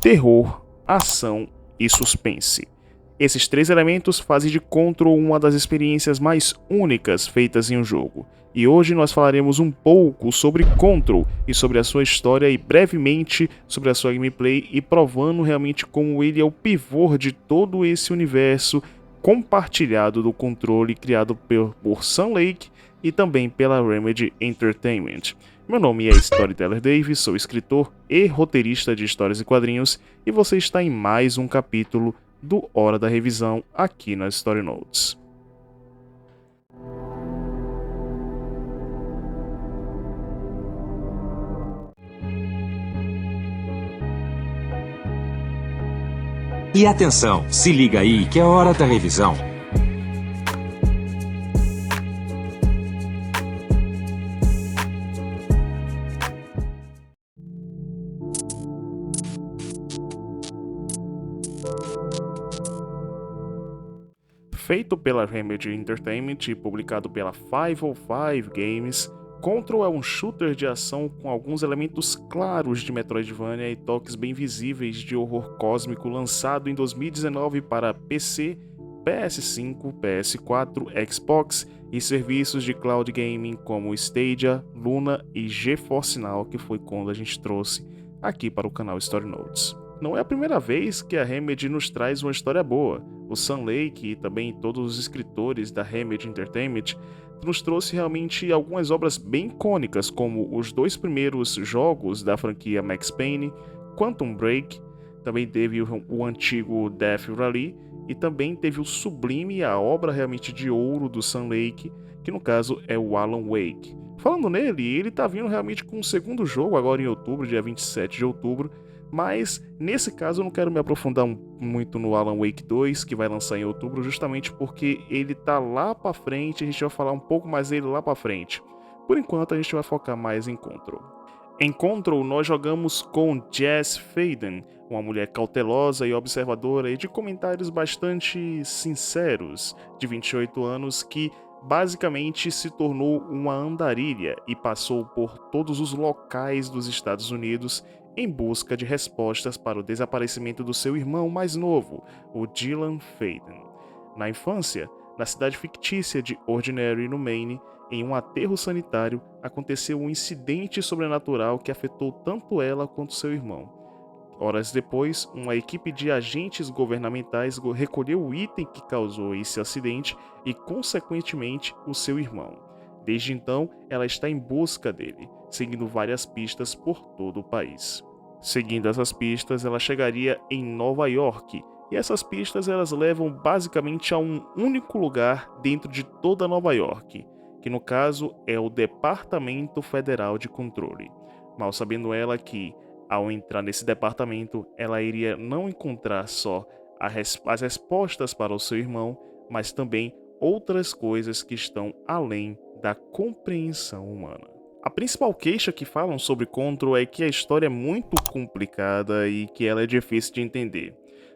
terror, ação e suspense. Esses três elementos fazem de Control uma das experiências mais únicas feitas em um jogo. E hoje nós falaremos um pouco sobre Control e sobre a sua história e brevemente sobre a sua gameplay e provando realmente como ele é o pivô de todo esse universo compartilhado do controle criado por Sun Lake e também pela Remedy Entertainment. Meu nome é Storyteller Dave, sou escritor e roteirista de histórias e quadrinhos e você está em mais um capítulo do Hora da Revisão aqui nas Story Notes. E atenção, se liga aí que é hora da revisão. Feito pela Remedy Entertainment e publicado pela 505 Games, Control é um shooter de ação com alguns elementos claros de Metroidvania e toques bem visíveis de horror cósmico, lançado em 2019 para PC, PS5, PS4, Xbox e serviços de cloud gaming como Stadia, Luna e GeForce Now, que foi quando a gente trouxe aqui para o canal Story Notes. Não é a primeira vez que a Remedy nos traz uma história boa. O Sun Lake e também todos os escritores da Remedy Entertainment nos trouxe realmente algumas obras bem icônicas, como os dois primeiros jogos da franquia Max Payne, Quantum Break, também teve o antigo Death Rally e também teve o sublime, a obra realmente de ouro do Sun Lake, que no caso é o Alan Wake. Falando nele, ele tá vindo realmente com um segundo jogo agora em outubro, dia 27 de outubro, mas nesse caso eu não quero me aprofundar muito no Alan Wake 2, que vai lançar em outubro, justamente porque ele tá lá pra frente, a gente vai falar um pouco mais dele lá pra frente. Por enquanto a gente vai focar mais em Control. Em Control nós jogamos com Jess Faden, uma mulher cautelosa e observadora e de comentários bastante sinceros, de 28 anos, que basicamente se tornou uma andarilha e passou por todos os locais dos Estados Unidos em busca de respostas para o desaparecimento do seu irmão mais novo, o Dylan Faden. Na infância, na cidade fictícia de Ordinary, no Maine, em um aterro sanitário, aconteceu um incidente sobrenatural que afetou tanto ela quanto seu irmão. Horas depois, uma equipe de agentes governamentais recolheu o item que causou esse acidente e, consequentemente, o seu irmão. Desde então, ela está em busca dele, seguindo várias pistas por todo o país. Seguindo essas pistas, ela chegaria em Nova York, e essas pistas elas levam basicamente a um único lugar dentro de toda Nova York, que no caso é o Departamento Federal de Controle. Mal sabendo ela que, ao entrar nesse departamento, ela iria não encontrar só as respostas para o seu irmão, mas também outras coisas que estão além da compreensão humana. A principal queixa que falam sobre Control é que a história é muito complicada e que ela é difícil de entender.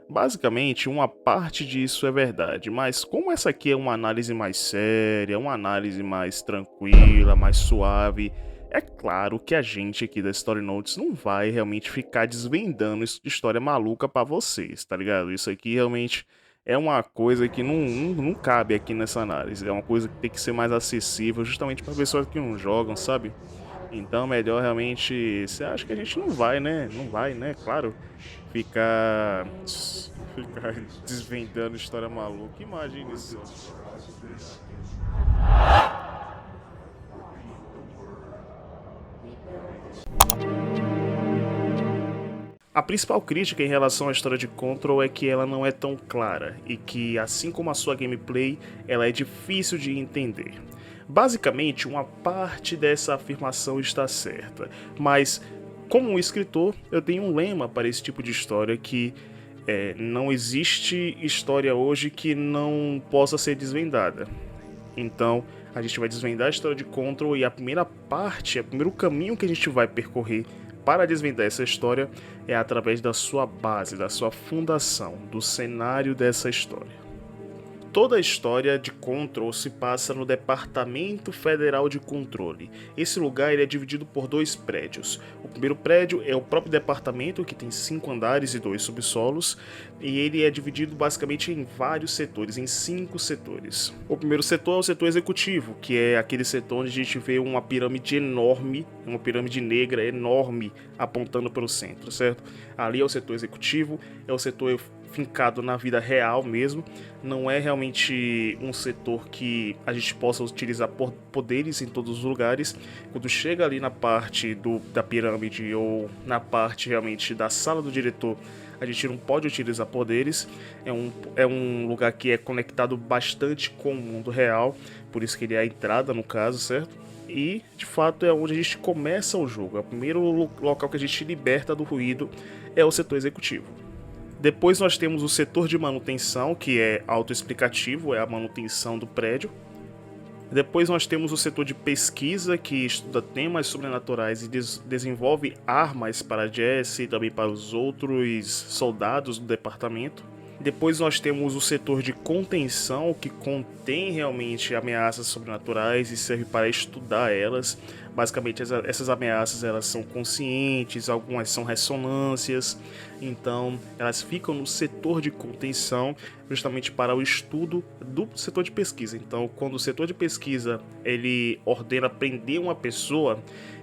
Basicamente, uma parte disso é verdade, mas como essa aqui é uma análise mais séria, uma análise mais tranquila, mais suave, é claro que a gente aqui da Story Notes não vai realmente ficar desvendando história maluca pra vocês, tá ligado? Isso aqui realmente é uma coisa que não cabe aqui nessa análise. É uma coisa que tem que ser mais acessível justamente para pessoas que não jogam, sabe? Então, melhor realmente. Você acha que a gente não vai, né? Não vai, né? Claro. Ficar desvendando história maluca. Imagina isso. A principal crítica em relação à história de Control é que ela não é tão clara e que, assim como a sua gameplay, ela é difícil de entender. Basicamente, uma parte dessa afirmação está certa, mas como um escritor, eu tenho um lema para esse tipo de história que não existe história hoje que não possa ser desvendada. Então, a gente vai desvendar a história de Control e a primeira parte, o primeiro caminho que a gente vai percorrer para desvendar essa história é através da sua base, da sua fundação, do cenário dessa história. Toda a história de Control se passa no Departamento Federal de Controle. Esse lugar ele é dividido por 2 prédios. O primeiro prédio é o próprio departamento, que tem 5 andares e 2 subsolos, e ele é dividido basicamente em vários setores, em 5 setores. O primeiro setor é o setor executivo, que é aquele setor onde a gente vê uma pirâmide enorme, uma pirâmide negra enorme apontando para o centro, certo? Ali é o setor executivo, é o setor fincado na vida real mesmo, não é realmente um setor que a gente possa utilizar poderes em todos os lugares. Quando chega ali na parte da pirâmide ou na parte realmente da sala do diretor, a gente não pode utilizar poderes, é um lugar que é conectado bastante com o mundo real, por isso que ele é a entrada no caso, certo? E de fato é onde a gente começa o jogo, é o primeiro local que a gente liberta do ruído, é o setor executivo. Depois nós temos o setor de manutenção, que é autoexplicativo, é a manutenção do prédio. Depois nós temos o setor de pesquisa, que estuda temas sobrenaturais e desenvolve armas para Jesse e também para os outros soldados do departamento. Depois nós temos o setor de contenção, que contém realmente ameaças sobrenaturais e serve para estudar elas. Basicamente essas ameaças elas são conscientes, algumas são ressonâncias, então elas ficam no setor de contenção justamente para o estudo do setor de pesquisa. Então quando o setor de pesquisa ele ordena prender uma pessoa,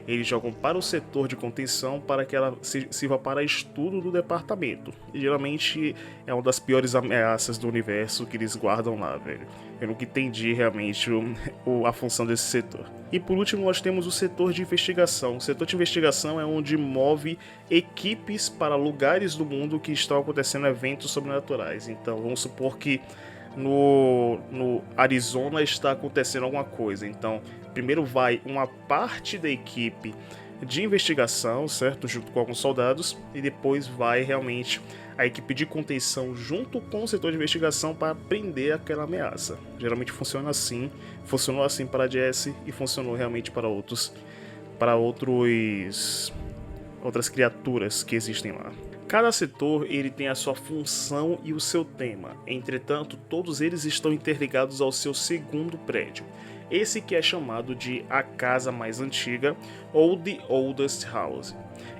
eles jogam para o setor de contenção para que ela sirva para estudo do departamento. E geralmente é uma das piores ameaças do universo que eles guardam lá, velho. Eu nunca entendi realmente a função desse setor. E por último nós temos o setor de investigação. O setor de investigação é onde move equipes para lugares do mundo que estão acontecendo eventos sobrenaturais. Então vamos supor que no Arizona está acontecendo alguma coisa. Então primeiro vai uma parte da equipe de investigação, certo? Junto com alguns soldados, e depois vai realmente a equipe de contenção junto com o setor de investigação para prender aquela ameaça. Geralmente funciona assim, funcionou assim para a Jesse e funcionou realmente para outras criaturas que existem lá. Cada setor ele tem a sua função e o seu tema, entretanto todos eles estão interligados ao seu segundo prédio. Esse que é chamado de a casa mais antiga ou The Oldest House.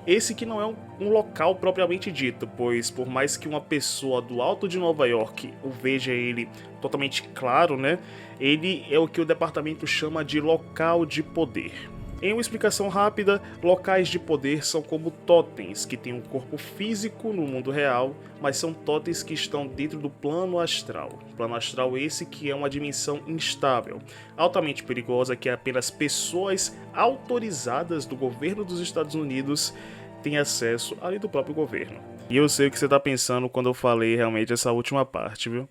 Esse que não é um local propriamente dito, pois por mais que uma pessoa do alto de Nova York o veja ele totalmente claro, né, ele é o que o departamento chama de local de poder. Em uma explicação rápida, locais de poder são como totens que têm um corpo físico no mundo real, mas são totens que estão dentro do plano astral. Plano astral esse que é uma dimensão instável, altamente perigosa, que apenas pessoas autorizadas do governo dos Estados Unidos têm acesso, além do próprio governo. E eu sei o que você está pensando quando eu falei realmente essa última parte, viu?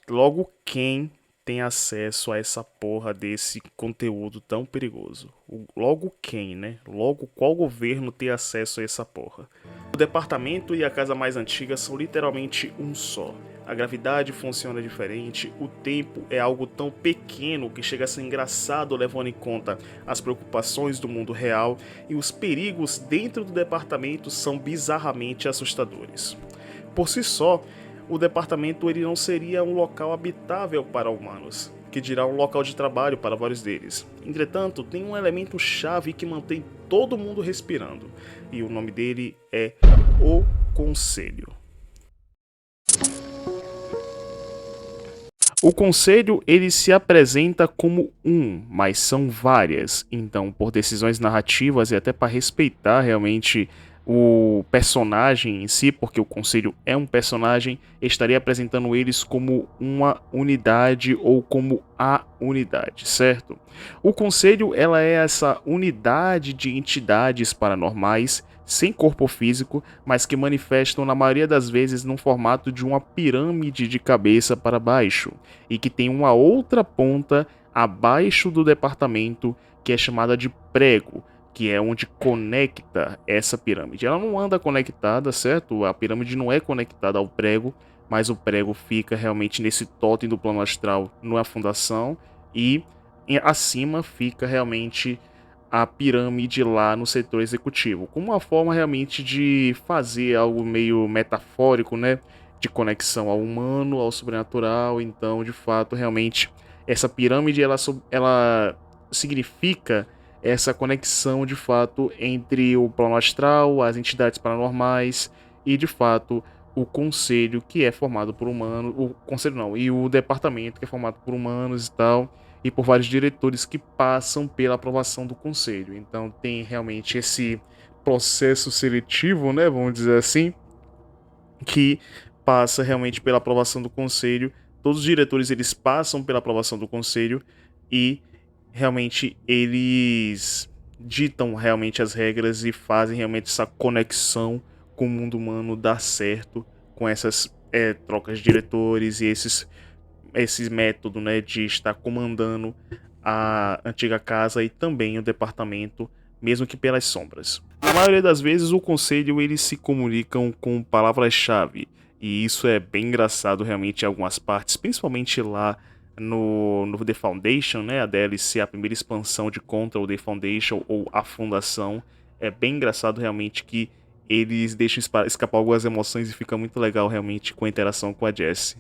Logo quem tem acesso a essa porra desse conteúdo tão perigoso? Logo quem, né? Logo qual governo tem acesso a essa porra? O departamento e a casa mais antiga são literalmente um só. A gravidade funciona diferente, o tempo é algo tão pequeno que chega a ser engraçado levando em conta as preocupações do mundo real, e os perigos dentro do departamento são bizarramente assustadores. Por si só, o departamento ele não seria um local habitável para humanos, que dirá um local de trabalho para vários deles. Entretanto, tem um elemento chave que mantém todo mundo respirando, e o nome dele é o Conselho. O Conselho ele se apresenta como mas são várias. Então, por decisões narrativas e até para respeitar realmente o personagem em si, porque o Conselho é um personagem, estaria apresentando eles como uma unidade ou como a unidade, certo? O Conselho ela é essa unidade de entidades paranormais sem corpo físico, mas que manifestam na maioria das vezes no formato de uma pirâmide de cabeça para baixo, e que tem uma outra ponta abaixo do departamento que é chamada de prego, que é onde conecta essa pirâmide. Ela não anda conectada, certo? A pirâmide não é conectada ao prego, mas o prego fica realmente nesse totem do plano astral na fundação, e acima fica realmente a pirâmide lá no setor executivo, como uma forma realmente de fazer algo meio metafórico, né? de conexão ao humano, ao sobrenatural. Então, de fato, realmente, essa pirâmide ela significa essa conexão, de fato, entre o plano astral, as entidades paranormais e, de fato, o conselho que é formado por humanos, o conselho não, e o departamento que é formado por humanos e tal, e por vários diretores que passam pela aprovação do conselho. Então tem realmente esse processo seletivo, né, vamos dizer assim, que passa realmente pela aprovação do conselho. Todos os diretores eles passam pela aprovação do conselho e realmente eles ditam realmente as regras e fazem realmente essa conexão com o mundo humano dar certo com essas trocas de diretores e esses métodos, né, de estar comandando a antiga casa e também o departamento, mesmo que pelas sombras. Na maioria das vezes, o conselho eles se comunicam com palavras-chave, e isso é bem engraçado realmente em algumas partes, principalmente lá no The Foundation, né, a DLC, a primeira expansão de Control The Foundation ou a Fundação. É bem engraçado realmente que eles deixam escapar algumas emoções e fica muito legal realmente com a interação com a Jessie.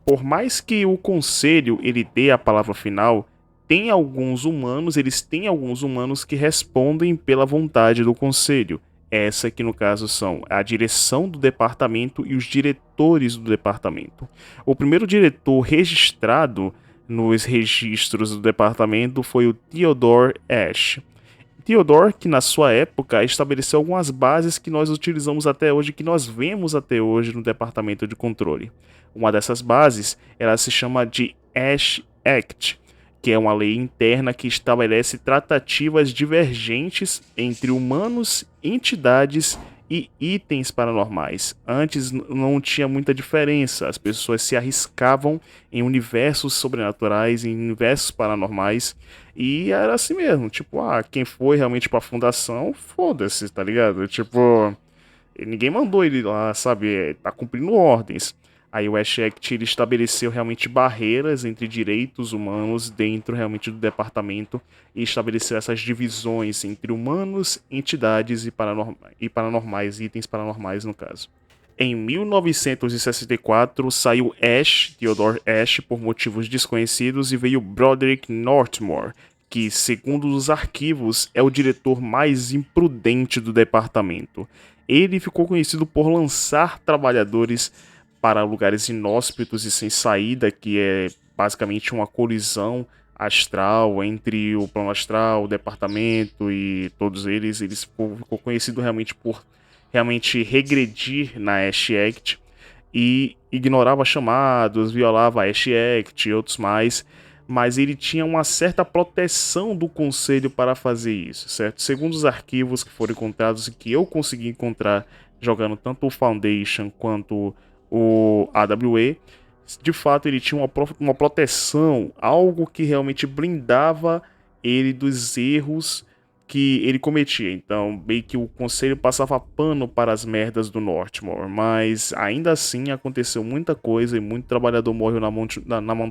Por mais que o conselho ele dê a palavra final, eles têm alguns humanos que respondem pela vontade do conselho. Essa que no caso são a direção do departamento e os diretores do departamento. O primeiro diretor registrado nos registros do departamento foi o Theodore Ashe. Theodore, que na sua época estabeleceu algumas bases que nós utilizamos até hoje, que nós vemos até hoje no departamento de controle. Uma dessas bases, ela se chama de Ashe Act, que é uma lei interna que estabelece tratativas divergentes entre humanos, entidades e itens paranormais. Antes não tinha muita diferença, as pessoas se arriscavam em universos sobrenaturais, em universos paranormais, e era assim mesmo, tipo, quem foi realmente pra fundação, foda-se, tá ligado? Tipo, ninguém mandou ele lá, sabe, tá cumprindo ordens. Aí o Ashe Act ele estabeleceu realmente barreiras entre direitos humanos dentro realmente do departamento e estabeleceu essas divisões entre humanos, entidades e paranormais, itens paranormais no caso. Em 1964 saiu Theodore Ashe por motivos desconhecidos e veio Broderick Northmore, que segundo os arquivos é o diretor mais imprudente do departamento. Ele ficou conhecido por lançar trabalhadores para lugares inóspitos e sem saída, que é basicamente uma colisão astral entre o plano astral, o departamento e todos eles. Ele ficou conhecido realmente por realmente regredir na Ashe Act e ignorava chamados, violava a Ashe Act e outros mais, mas ele tinha uma certa proteção do conselho para fazer isso, certo? Segundo os arquivos que foram encontrados e que eu consegui encontrar jogando tanto o Foundation quanto o AWE, de fato ele tinha uma proteção, algo que realmente blindava ele dos erros que ele cometia. Então, meio que o conselho passava pano para as merdas do Northmore, mas ainda assim aconteceu muita coisa e muito trabalhador morreu na mão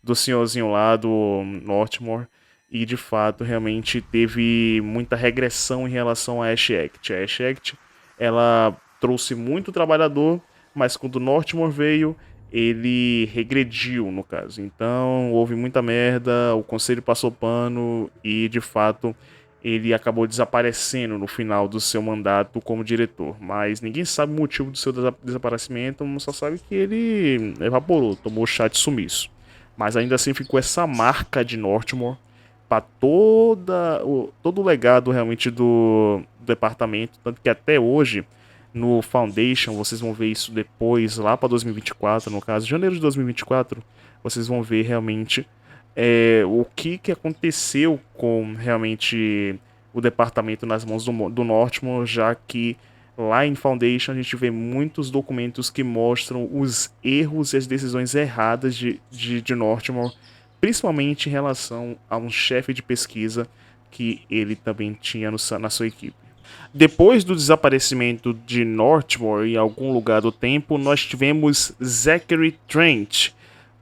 do senhorzinho lá, do Northmore, e de fato realmente teve muita regressão em relação à Ashe Act. A Ashe Act, ela trouxe muito trabalhador, mas quando o Northmore veio, ele regrediu, no caso. Então, houve muita merda, o conselho passou pano e, de fato, ele acabou desaparecendo no final do seu mandato como diretor. Mas ninguém sabe o motivo do seu desaparecimento, só sabe que ele evaporou, tomou chá de sumiço. Mas ainda assim ficou essa marca de Northmore para todo o legado realmente do departamento, tanto que até hoje no Foundation, vocês vão ver isso depois, lá para 2024, no caso, janeiro de 2024, vocês vão ver realmente o que aconteceu com realmente o departamento nas mãos do Northmore, já que lá em Foundation a gente vê muitos documentos que mostram os erros e as decisões erradas de Northmore, principalmente em relação a um chefe de pesquisa que ele também tinha na sua equipe. Depois do desaparecimento de Northmore em algum lugar do tempo, nós tivemos Zachary Trent.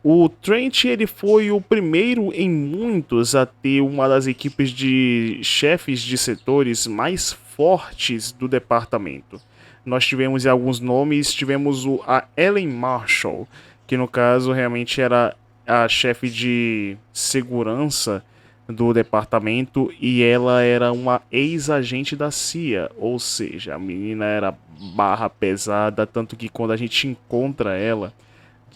O Trent ele foi o primeiro em muitos a ter uma das equipes de chefes de setores mais fortes do departamento. nós tivemos alguns nomes, tivemos a Ellen Marshall, que no caso realmente era a chefe de segurança do departamento e ela era uma ex-agente da CIA, ou seja, a menina era barra pesada, tanto que quando a gente encontra ela,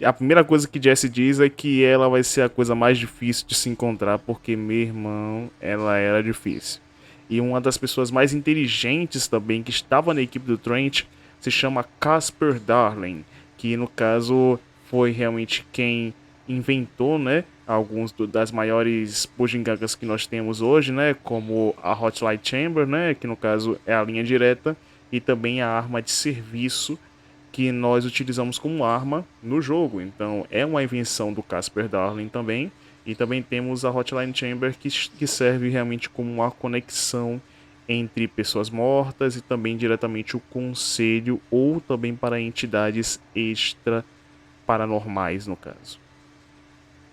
a primeira coisa que Jesse diz é que ela vai ser a coisa mais difícil de se encontrar, porque, meu irmão, ela era difícil. E uma das pessoas mais inteligentes também que estava na equipe do Trent se chama Casper Darling, que no caso foi realmente quem inventou, né, alguns das maiores bugigangas que nós temos hoje, né, como a Hotline Chamber, né, que no caso é a linha direta, e também a arma de serviço que nós utilizamos como arma no jogo. Então é uma invenção do Casper Darling também. E também temos a Hotline Chamber que serve realmente como uma conexão entre pessoas mortas e também diretamente o conselho ou também para entidades extra paranormais no caso.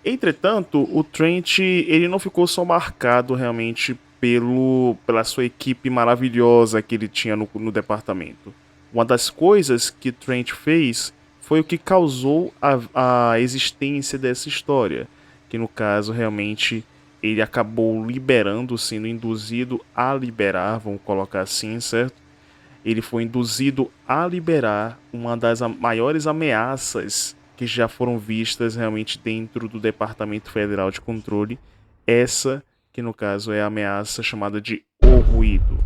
Entretanto, o Trent ele não ficou só marcado realmente pela sua equipe maravilhosa que ele tinha no departamento. Uma das coisas que Trent fez foi o que causou a existência dessa história, que no caso realmente ele acabou liberando, sendo induzido a liberar, vamos colocar assim, certo? Ele foi induzido a liberar uma das maiores ameaças que já foram vistas realmente dentro do Departamento Federal de Controle. Essa, que no caso é a ameaça chamada de O Ruído.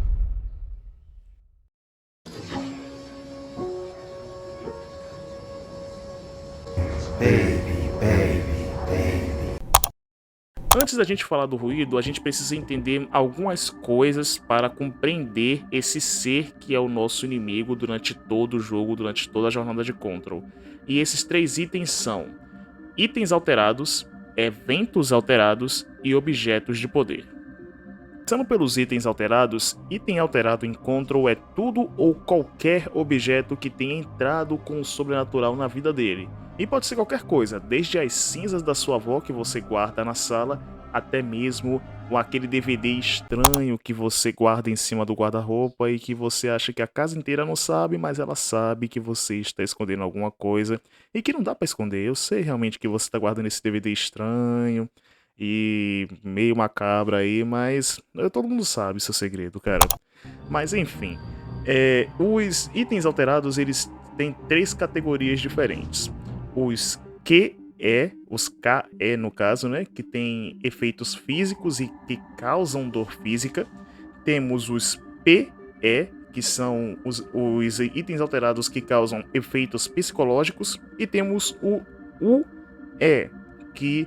Antes da gente falar do ruído, a gente precisa entender algumas coisas para compreender esse ser que é o nosso inimigo durante todo o jogo, durante toda a jornada de Control. E esses 3 itens são itens alterados, eventos alterados e objetos de poder. Começando pelos itens alterados, item alterado em Control é tudo ou qualquer objeto que tenha entrado com o sobrenatural na vida dele. E pode ser qualquer coisa, desde as cinzas da sua avó que você guarda na sala, até mesmo aquele DVD estranho que você guarda em cima do guarda-roupa e que você acha que a casa inteira não sabe, mas ela sabe que você está escondendo alguma coisa e que não dá pra esconder. Eu sei realmente que você está guardando esse DVD estranho e meio macabro aí, mas todo mundo sabe seu segredo, cara. Mas enfim, os itens alterados eles têm 3 categorias diferentes. Os KE no caso, né, que tem efeitos físicos e que causam dor física. Temos os PE, que são os itens alterados que causam efeitos psicológicos. E temos o UE, que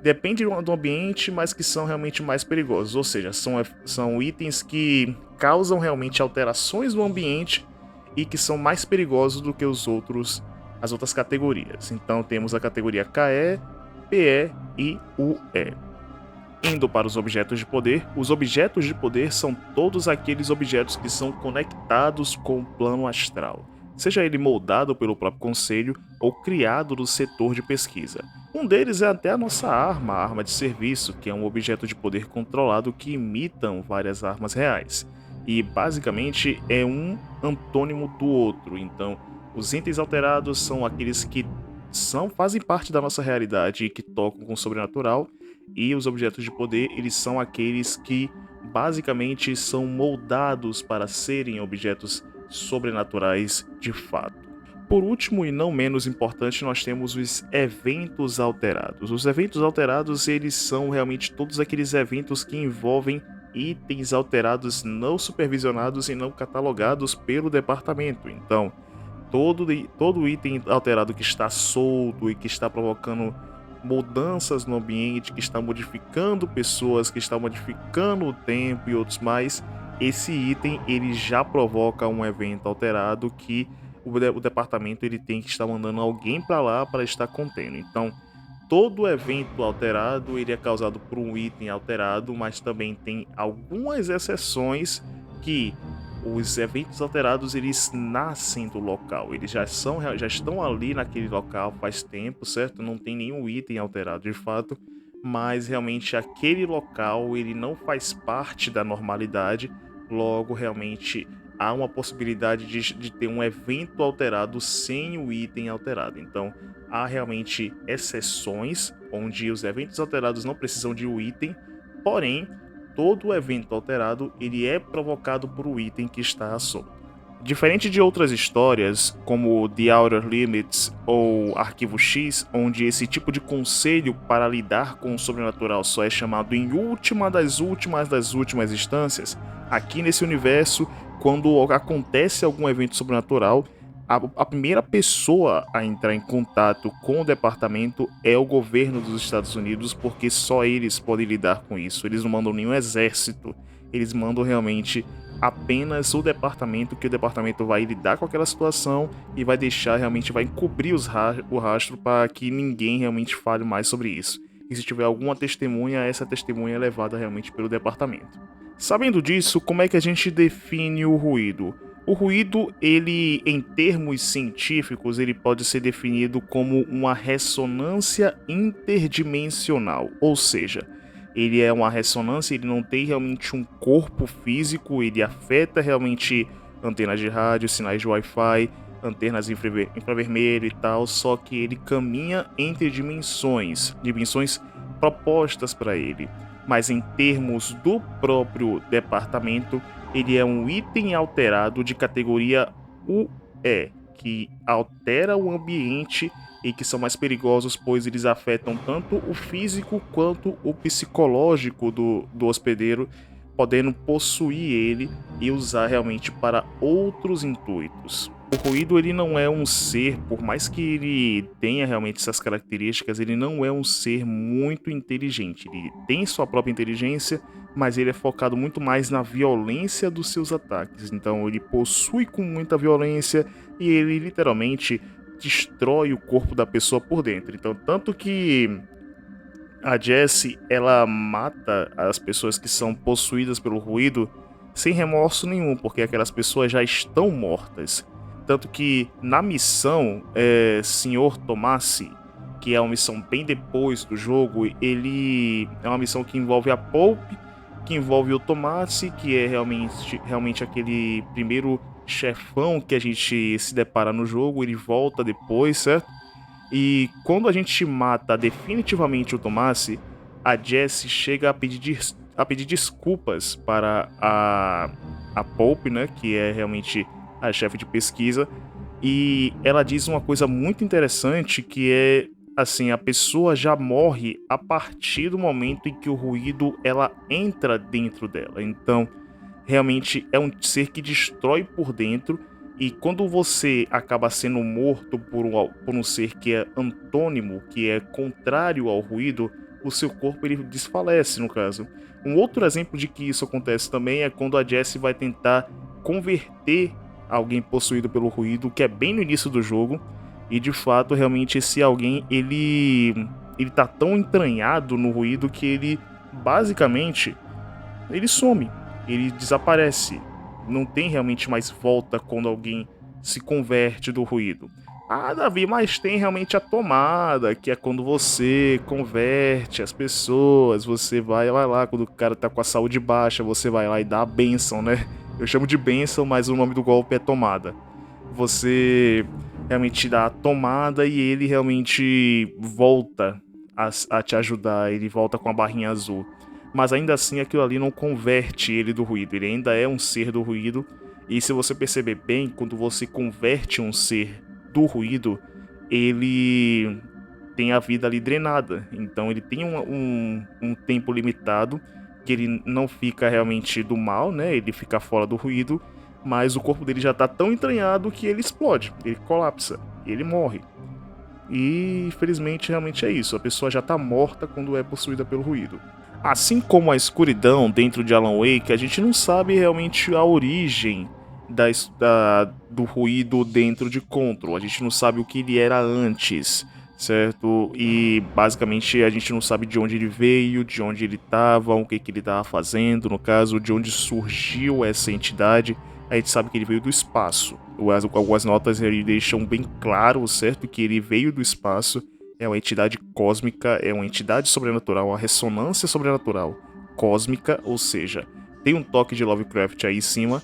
depende do ambiente, mas que são realmente mais perigosos. Ou seja, são itens que causam realmente alterações no ambiente e que são mais perigosos do que as outras categorias. Então temos a categoria KE, PE e UE. Indo para os objetos de poder são todos aqueles objetos que são conectados com o plano astral, seja ele moldado pelo próprio conselho ou criado no setor de pesquisa. Um deles é até a nossa arma, a arma de serviço, que é um objeto de poder controlado que imitam várias armas reais. E basicamente é um antônimo do outro. Então, os itens alterados são aqueles que fazem parte da nossa realidade e que tocam com o sobrenatural, e os objetos de poder, eles são aqueles que basicamente são moldados para serem objetos sobrenaturais de fato. Por último e não menos importante, nós temos os eventos alterados. Os eventos alterados, eles são realmente todos aqueles eventos que envolvem itens alterados não supervisionados e não catalogados pelo departamento. Então, todo item alterado que está solto e que está provocando mudanças no ambiente, que está modificando pessoas, que está modificando o tempo e outros mais, esse item ele já provoca um evento alterado que o departamento ele tem que estar mandando alguém para lá para estar contendo. Então, todo evento alterado ele é causado por um item alterado, mas também tem algumas exceções que os eventos alterados eles nascem do local, eles já estão ali naquele local faz tempo, certo? Não tem nenhum item alterado de fato, mas realmente aquele local ele não faz parte da normalidade, logo realmente há uma possibilidade de ter um evento alterado sem o item alterado. Então, há realmente exceções onde os eventos alterados não precisam de um item, porém, todo evento alterado ele é provocado por um item que está solto. Diferente de outras histórias, como The Outer Limits ou Arquivo X, onde esse tipo de conselho para lidar com o sobrenatural só é chamado em última das últimas instâncias, aqui nesse universo, quando acontece algum evento sobrenatural, a primeira pessoa a entrar em contato com o departamento é o governo dos Estados Unidos, porque só eles podem lidar com isso. Eles não mandam nenhum exército, eles mandam realmente apenas o departamento, que o departamento vai lidar com aquela situação e vai deixar, realmente vai encobrir o rastro para que ninguém realmente fale mais sobre isso. E se tiver alguma testemunha, essa testemunha é levada realmente pelo departamento. Sabendo disso, como é que a gente define o ruído? O ruído, ele, em termos científicos, ele pode ser definido como uma ressonância interdimensional, ou seja, ele é uma ressonância, ele não tem realmente um corpo físico, ele afeta realmente antenas de rádio, sinais de Wi-Fi, antenas infravermelho e tal, só que ele caminha entre dimensões propostas para ele. Mas em termos do próprio departamento, ele é um item alterado de categoria UE, que altera o ambiente e que são mais perigosos, pois eles afetam tanto o físico quanto o psicológico do hospedeiro, podendo possuir ele e usar realmente para outros intuitos. O ruído, ele não é um ser, por mais que ele tenha realmente essas características, ele não é um ser muito inteligente. Ele tem sua própria inteligência, mas ele é focado muito mais na violência dos seus ataques. Então ele possui com muita violência e ele literalmente destrói o corpo da pessoa por dentro. Então, tanto que a Jessie, ela mata as pessoas que são possuídas pelo ruído sem remorso nenhum, porque aquelas pessoas já estão mortas. Tanto que na missão, Sr. Tomassi, que é uma missão bem depois do jogo, ele é uma missão que envolve a Pope, que envolve o Tomassi, que é realmente aquele primeiro chefão que a gente se depara no jogo. Ele volta depois, certo? E quando a gente mata definitivamente o Tomassi, a Jessie chega a pedir desculpas para a Pope, né, que é realmente a chefe de pesquisa, e ela diz uma coisa muito interessante, que é assim, a pessoa já morre a partir do momento em que o ruído ela entra dentro dela. Então, realmente é um ser que destrói por dentro, e quando você acaba sendo morto por um ser que é antônimo, que é contrário ao ruído, o seu corpo ele desfalece, no caso. Um outro exemplo de que isso acontece também é quando a Jessie vai tentar converter alguém possuído pelo ruído, que é bem no início do jogo, e de fato, realmente, esse alguém, ele tá tão entranhado no ruído que ele, basicamente, ele some, ele desaparece. Não tem realmente mais volta quando alguém se converte do ruído. Ah, Davi, mas tem realmente a tomada, que é quando você converte as pessoas, você vai lá, quando o cara tá com a saúde baixa, você vai lá e dá a bênção, né? Eu chamo de bênção, mas o nome do golpe é tomada. Você realmente dá a tomada e ele realmente volta a te ajudar, ele volta com a barrinha azul. Mas ainda assim aquilo ali não converte ele do ruído, ele ainda é um ser do ruído. E se você perceber bem, quando você converte um ser do ruído, ele tem a vida ali drenada. Então ele tem um tempo limitado, que ele não fica realmente do mal, né? Ele fica fora do ruído, mas o corpo dele já tá tão entranhado que ele explode, ele colapsa, ele morre. E infelizmente realmente é isso, a pessoa já tá morta quando é possuída pelo ruído. Assim como a escuridão dentro de Alan Wake, a gente não sabe realmente a origem do ruído dentro de Control. A gente não sabe o que ele era antes, certo? E basicamente a gente não sabe de onde ele veio, de onde ele estava, o que ele estava fazendo, no caso, de onde surgiu essa entidade. A gente sabe que ele veio do espaço. Algumas notas ele deixam bem claro, certo? Que ele veio do espaço. É uma entidade cósmica, é uma entidade sobrenatural, uma ressonância sobrenatural cósmica, ou seja, tem um toque de Lovecraft aí em cima,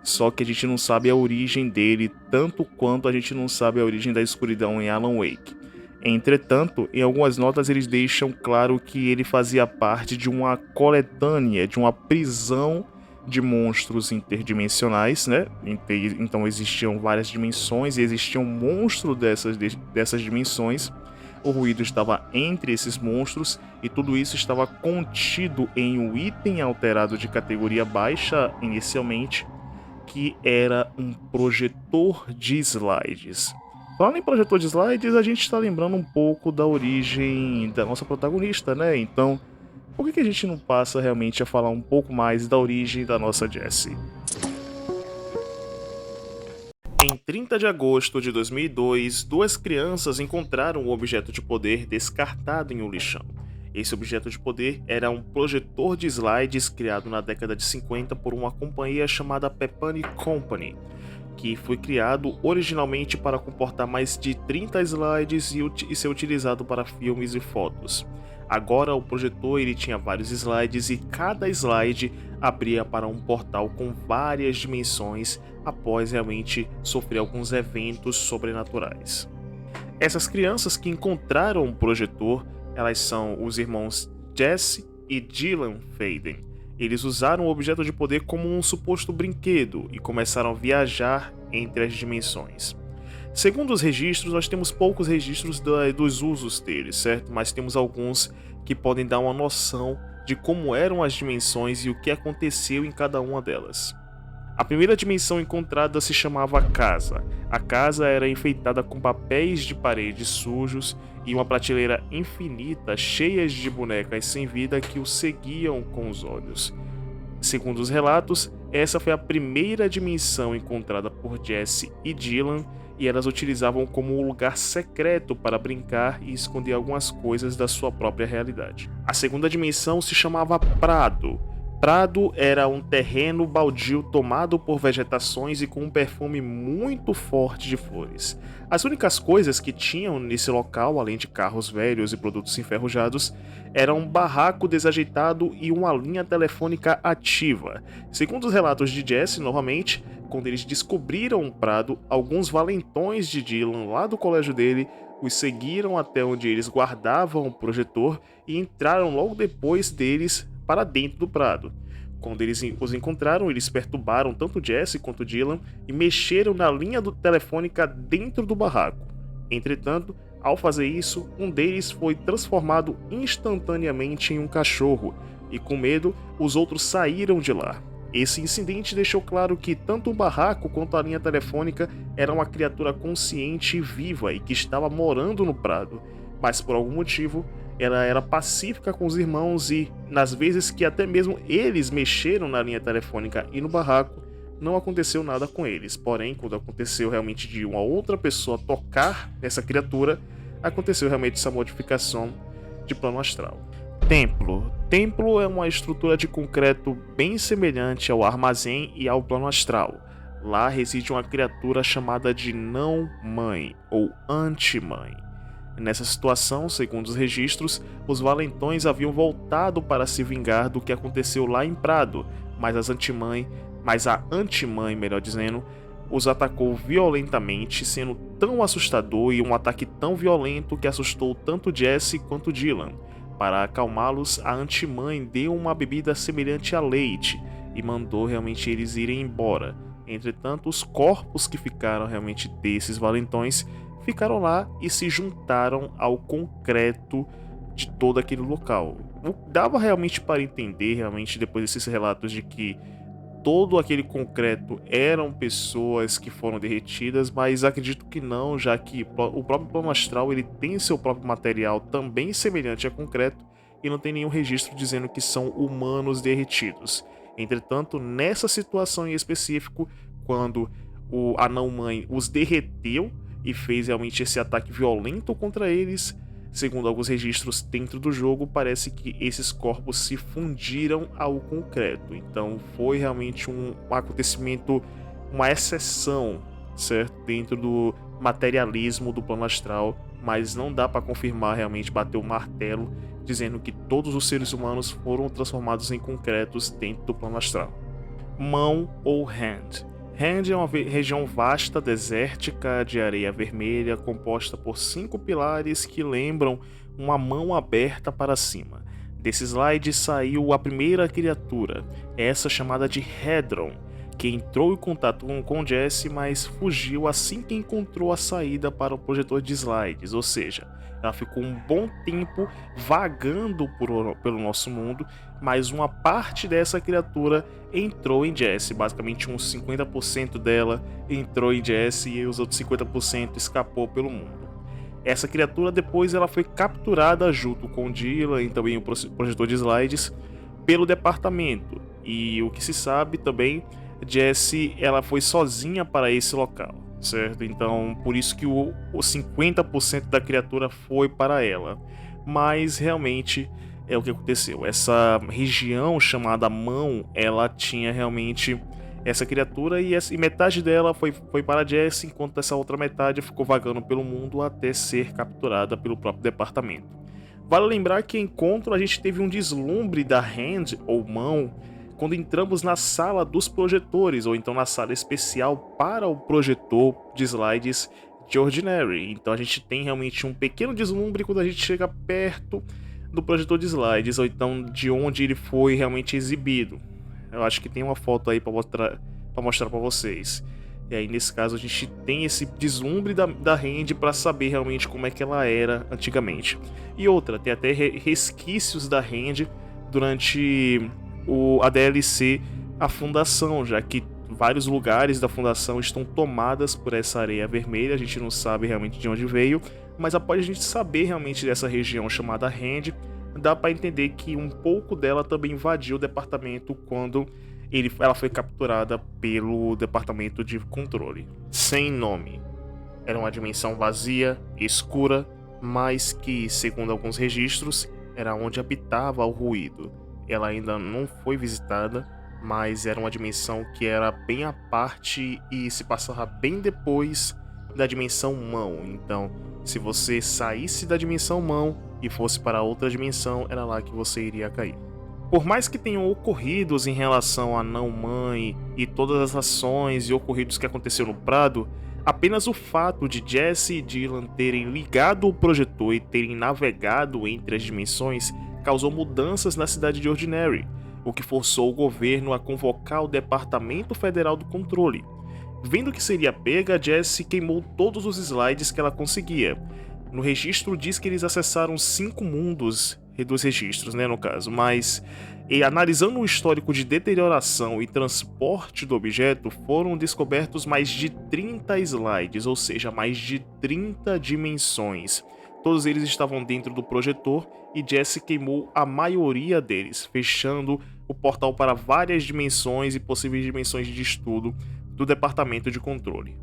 só que a gente não sabe a origem dele, tanto quanto a gente não sabe a origem da escuridão em Alan Wake. Entretanto, em algumas notas eles deixam claro que ele fazia parte de uma coletânea, de uma prisão de monstros interdimensionais, né? Então existiam várias dimensões e existia um monstro dessas dimensões. O ruído estava entre esses monstros e tudo isso estava contido em um item alterado de categoria baixa inicialmente, que era um projetor de slides. Falando em projetor de slides, a gente está lembrando um pouco da origem da nossa protagonista, né? Então, por que a gente não passa realmente a falar um pouco mais da origem da nossa Jessie? Em 30 de agosto de 2002, duas crianças encontraram um objeto de poder descartado em um lixão. Esse objeto de poder era um projetor de slides criado na década de 50 por uma companhia chamada Pepani Company, que foi criado originalmente para comportar mais de 30 slides e ser utilizado para filmes e fotos. Agora o projetor ele tinha vários slides e cada slide abria para um portal com várias dimensões após realmente sofrer alguns eventos sobrenaturais. Essas crianças que encontraram o projetor, elas são os irmãos Jesse e Dylan Faden. Eles usaram o objeto de poder como um suposto brinquedo e começaram a viajar entre as dimensões. Segundo os registros, nós temos poucos registros dos usos deles, certo? Mas temos alguns que podem dar uma noção de como eram as dimensões e o que aconteceu em cada uma delas. A primeira dimensão encontrada se chamava Casa. A casa era enfeitada com papéis de parede sujos e uma prateleira infinita cheia de bonecas sem vida que o seguiam com os olhos. Segundo os relatos, essa foi a primeira dimensão encontrada por Jesse e Dylan, e elas utilizavam como um lugar secreto para brincar e esconder algumas coisas da sua própria realidade. A segunda dimensão se chamava Prado. Prado era um terreno baldio tomado por vegetações e com um perfume muito forte de flores. As únicas coisas que tinham nesse local, além de carros velhos e produtos enferrujados, eram um barraco desajeitado e uma linha telefônica ativa. Segundo os relatos de Jesse, novamente, quando eles descobriram o Prado, alguns valentões de Dylan lá do colégio dele os seguiram até onde eles guardavam o projetor e entraram logo depois deles para dentro do Prado. Quando eles os encontraram, eles perturbaram tanto Jesse quanto Dylan e mexeram na linha telefônica dentro do barraco. Entretanto, ao fazer isso, um deles foi transformado instantaneamente em um cachorro, e com medo, os outros saíram de lá. Esse incidente deixou claro que tanto o barraco quanto a linha telefônica era uma criatura consciente e viva e que estava morando no Prado, mas por algum motivo ela era pacífica com os irmãos e, nas vezes que até mesmo eles mexeram na linha telefônica e no barraco, não aconteceu nada com eles. Porém, quando aconteceu realmente de uma outra pessoa tocar nessa criatura, aconteceu realmente essa modificação de plano astral. Templo. Templo é uma estrutura de concreto bem semelhante ao armazém e ao plano astral. Lá reside uma criatura chamada de Não-Mãe ou Anti-Mãe. Nessa situação, segundo os registros, os valentões haviam voltado para se vingar do que aconteceu lá em Prado, mas a Anti-Mãe, melhor dizendo, os atacou violentamente, sendo tão assustador e um ataque tão violento que assustou tanto Jesse quanto Dylan. Para acalmá-los, a Anti-Mãe deu uma bebida semelhante a leite e mandou realmente eles irem embora. Entretanto, os corpos que ficaram realmente desses valentões ficaram lá e se juntaram ao concreto de todo aquele local. Dava realmente para entender, realmente, depois desses relatos, de que todo aquele concreto eram pessoas que foram derretidas, mas acredito que não, já que o próprio plano astral ele tem seu próprio material também semelhante a concreto e não tem nenhum registro dizendo que são humanos derretidos. Entretanto, nessa situação em específico, quando a Não-Mãe os derreteu e fez realmente esse ataque violento contra eles, segundo alguns registros dentro do jogo, parece que esses corpos se fundiram ao concreto. Então foi realmente um acontecimento, uma exceção, certo? Dentro do materialismo do plano astral, mas não dá para confirmar, realmente bater o martelo dizendo que todos os seres humanos foram transformados em concretos dentro do plano astral. Mão ou hand. Hand é uma região vasta, desértica, de areia vermelha, composta por 5 pilares que lembram uma mão aberta para cima. Desse slide saiu a primeira criatura, essa chamada de Hedron, que entrou em contato com Jessie, mas fugiu assim que encontrou a saída para o projetor de slides, ou seja, ela ficou um bom tempo vagando pelo nosso mundo, mas uma parte dessa criatura entrou em Jessie, basicamente uns 50% dela entrou em Jessie e os outros 50% escapou pelo mundo. Essa criatura depois ela foi capturada junto com Dylan e também o projetor de slides pelo departamento, e o que se sabe também, Jessie ela foi sozinha para esse local, certo? Então por isso que o 50% da criatura foi para ela, mas realmente é o que aconteceu. Essa região chamada Mão, ela tinha realmente essa criatura e metade dela foi para Jessie, enquanto essa outra metade ficou vagando pelo mundo até ser capturada pelo próprio departamento. Vale lembrar que em encontro a gente teve um deslumbre da Hand, ou Mão, quando entramos na sala dos projetores, ou então na sala especial para o projetor de slides de Ordinary. Então a gente tem realmente um pequeno deslumbre quando a gente chega perto do projetor de slides, ou então de onde ele foi realmente exibido. Eu acho que tem uma foto aí para mostrar para vocês. E aí nesse caso a gente tem esse deslumbre da Hand para saber realmente como é que ela era antigamente. E outra, tem até resquícios da Hand durante a DLC A Fundação, já que vários lugares da Fundação estão tomadas por essa areia vermelha. A gente não sabe realmente de onde veio, mas após a gente saber realmente dessa região chamada Hand, dá para entender que um pouco dela também invadiu o departamento quando ela foi capturada pelo departamento de controle. Sem nome. Era uma dimensão vazia, escura, mas que, segundo alguns registros, era onde habitava o ruído. Ela ainda não foi visitada, mas era uma dimensão que era bem à parte e se passava bem depois da dimensão Mão. Então, se você saísse da dimensão Mão e fosse para outra dimensão, era lá que você iria cair. Por mais que tenham ocorridos em relação a Não-Mãe e todas as ações e ocorridos que aconteceram no Prado, apenas o fato de Jessie e Dylan terem ligado o projetor e terem navegado entre as dimensões causou mudanças na cidade de Ordinary, o que forçou o governo a convocar o Departamento Federal do Controle. Vendo que seria pega, Jessie queimou todos os slides que ela conseguia. No registro diz que eles acessaram 5 mundos, dos registros, no caso, mas analisando o histórico de deterioração e transporte do objeto, foram descobertos mais de 30 slides, ou seja, mais de 30 dimensões. Todos eles estavam dentro do projetor e Jessie queimou a maioria deles, fechando o portal para várias dimensões e possíveis dimensões de estudo do departamento de controle.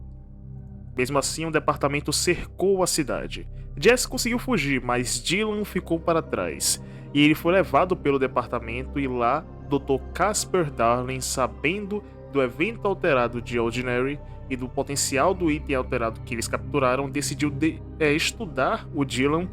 Mesmo assim, o departamento cercou a cidade. Jessie conseguiu fugir, mas Dylan ficou para trás, e ele foi levado pelo departamento e lá, Dr. Casper Darling, sabendo do evento alterado de Ordinary e do potencial do item alterado que eles capturaram, decidiu estudar o Dylan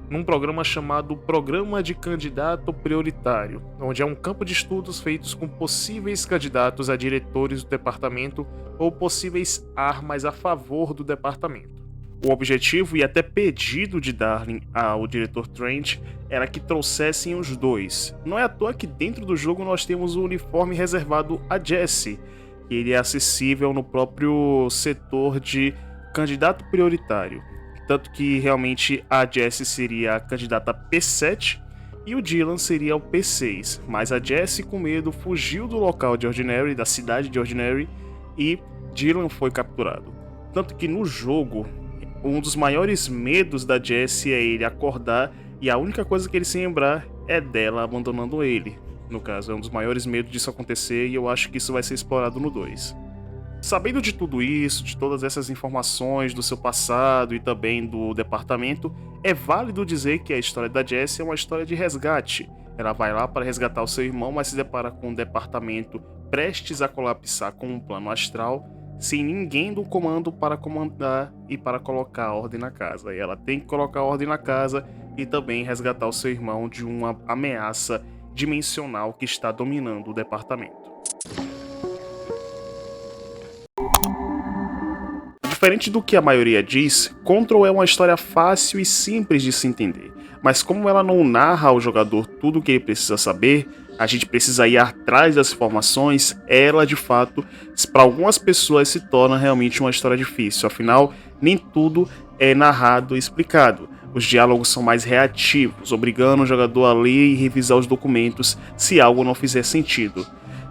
num programa chamado Programa de Candidato Prioritário, onde é um campo de estudos feitos com possíveis candidatos a diretores do departamento ou possíveis armas a favor do departamento. O objetivo e até pedido de Darling ao diretor Trent era que trouxessem os dois. Não é à toa que dentro do jogo nós temos o uniforme reservado a Jessie, que ele é acessível no próprio setor de candidato prioritário. Tanto que realmente a Jessie seria a candidata P7 e o Dylan seria o P6, mas a Jessie, com medo, fugiu do local de Ordinary, da cidade de Ordinary, e Dylan foi capturado. Tanto que no jogo, um dos maiores medos da Jessie é ele acordar e a única coisa que ele se lembrar é dela abandonando ele. No caso, é um dos maiores medos disso acontecer e eu acho que isso vai ser explorado no 2. Sabendo de tudo isso, de todas essas informações do seu passado e também do departamento, é válido dizer que a história da Jessie é uma história de resgate. Ela vai lá para resgatar o seu irmão, mas se depara com um departamento prestes a colapsar com um plano astral, sem ninguém do comando para comandar e para colocar ordem na casa. E ela tem que colocar ordem na casa e também resgatar o seu irmão de uma ameaça dimensional que está dominando o departamento. Diferente do que a maioria diz, Control é uma história fácil e simples de se entender, mas como ela não narra ao jogador tudo o que ele precisa saber, a gente precisa ir atrás das informações, ela de fato, para algumas pessoas se torna realmente uma história difícil, afinal, nem tudo é narrado e explicado. Os diálogos são mais reativos, obrigando o jogador a ler e revisar os documentos se algo não fizer sentido.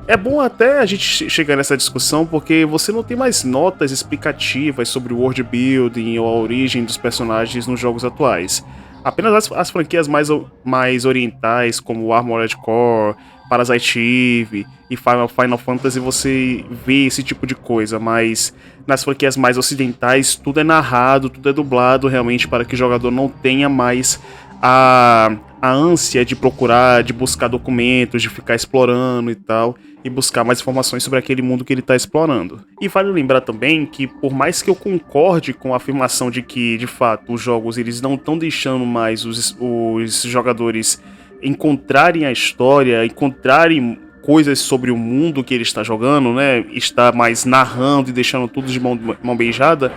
É bom até a gente chegar nessa discussão porque você não tem mais notas explicativas sobre o world building ou a origem dos personagens nos jogos atuais. Apenas as franquias mais orientais, como Armored Core, Parasite Eve e Final Fantasy, você vê esse tipo de coisa, mas nas franquias mais ocidentais tudo é narrado, tudo é dublado realmente para que o jogador não tenha mais a ânsia de procurar, de buscar documentos, de ficar explorando e tal, e buscar mais informações sobre aquele mundo que ele está explorando. E vale lembrar também que, por mais que eu concorde com a afirmação de que, de fato, os jogos eles não estão deixando mais os jogadores encontrarem a história, encontrarem coisas sobre o mundo que ele está jogando, né, está mais narrando e deixando tudo de mão beijada,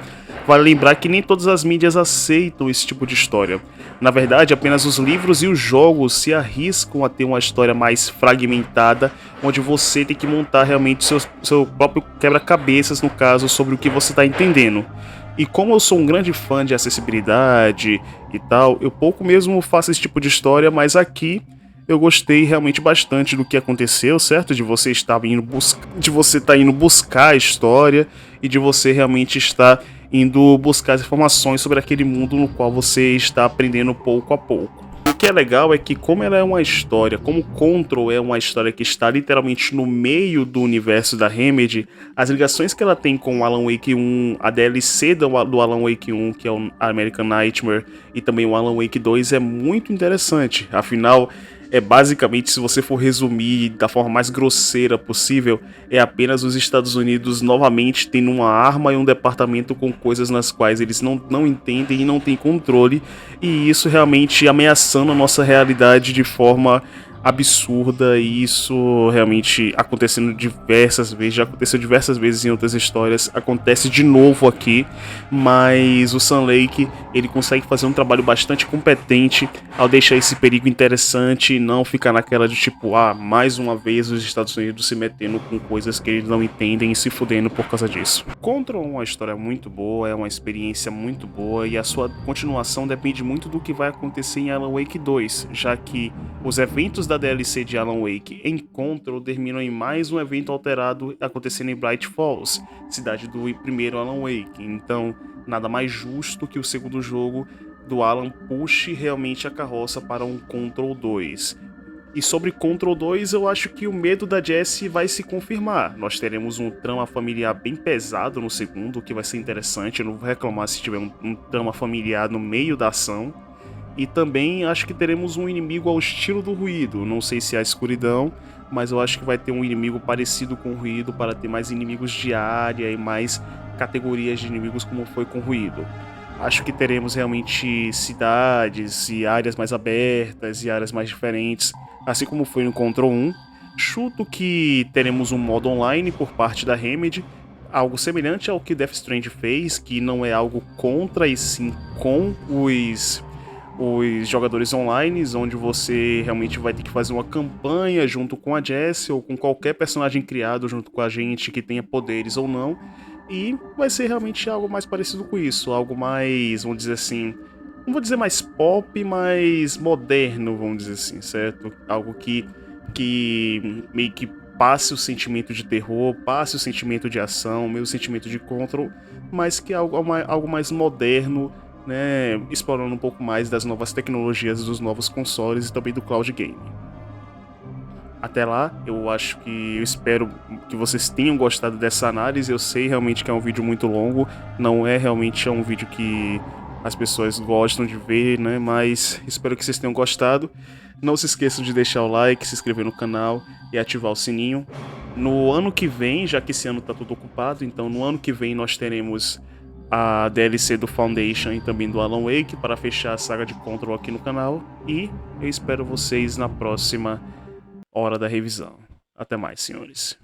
vale lembrar que nem todas as mídias aceitam esse tipo de história. Na verdade, apenas os livros e os jogos se arriscam a ter uma história mais fragmentada, onde você tem que montar realmente seu próprio quebra-cabeças, no caso, sobre o que você está entendendo. E como eu sou um grande fã de acessibilidade e tal, eu pouco mesmo faço esse tipo de história, mas aqui eu gostei realmente bastante do que aconteceu, certo? De você estar indo buscar a história e de você realmente estar indo buscar as informações sobre aquele mundo no qual você está aprendendo pouco a pouco. O que é legal é que, como ela é uma história, como Control é uma história que está literalmente no meio do universo da Remedy, as ligações que ela tem com o Alan Wake 1, a DLC do Alan Wake 1, que é o American Nightmare, e também o Alan Wake 2 é muito interessante. Afinal, é basicamente, se você for resumir da forma mais grosseira possível, é apenas os Estados Unidos novamente tendo uma arma e um departamento com coisas nas quais eles não entendem e não têm controle, e isso realmente ameaçando a nossa realidade de forma absurda, e isso realmente acontecendo diversas vezes, já aconteceu diversas vezes em outras histórias, acontece de novo aqui, mas o Sun Lake, ele consegue fazer um trabalho bastante competente ao deixar esse perigo interessante e não ficar naquela de tipo, mais uma vez os Estados Unidos se metendo com coisas que eles não entendem e se fudendo por causa disso. Control é uma história muito boa, é uma experiência muito boa e a sua continuação depende muito do que vai acontecer em Alan Wake 2, já que os eventos da DLC de Alan Wake em Control terminam em mais um evento alterado acontecendo em Bright Falls, cidade do primeiro Alan Wake. Então, nada mais justo que o segundo jogo do Alan puxe realmente a carroça para um Control 2. E sobre Control 2, eu acho que o medo da Jessie vai se confirmar. Nós teremos um trama familiar bem pesado no segundo, que vai ser interessante. Eu não vou reclamar se tiver um trama familiar no meio da ação. E também acho que teremos um inimigo ao estilo do Ruído. Não sei se é a escuridão, mas eu acho que vai ter um inimigo parecido com o Ruído para ter mais inimigos de área e mais categorias de inimigos como foi com o Ruído. Acho que teremos realmente cidades e áreas mais abertas e áreas mais diferentes, assim como foi no Control 1. Chuto que teremos um modo online por parte da Remedy, algo semelhante ao que Death Stranding fez, que não é algo contra e sim com os jogadores online, onde você realmente vai ter que fazer uma campanha junto com a Jessie ou com qualquer personagem criado junto com a gente que tenha poderes ou não, e vai ser realmente algo mais parecido com isso, algo mais, vamos dizer assim, não vou dizer mais pop, mas moderno, vamos dizer assim, certo? Algo que meio que passe o sentimento de terror, passe o sentimento de ação, meio sentimento de control, mas que é algo mais moderno, né, explorando um pouco mais das novas tecnologias dos novos consoles e também do cloud gaming. Até lá, eu espero que vocês tenham gostado dessa análise. Eu sei realmente que é um vídeo muito longo, não é realmente um vídeo que as pessoas gostam de ver, né, mas espero que vocês tenham gostado. Não se esqueçam de deixar o like, se inscrever no canal e ativar o sininho. No ano que vem, já que esse ano tá tudo ocupado, então no ano que vem nós teremos a DLC do Foundation e também do Alan Wake para fechar a saga de Control aqui no canal. E eu espero vocês na próxima hora da revisão. Até mais, senhores.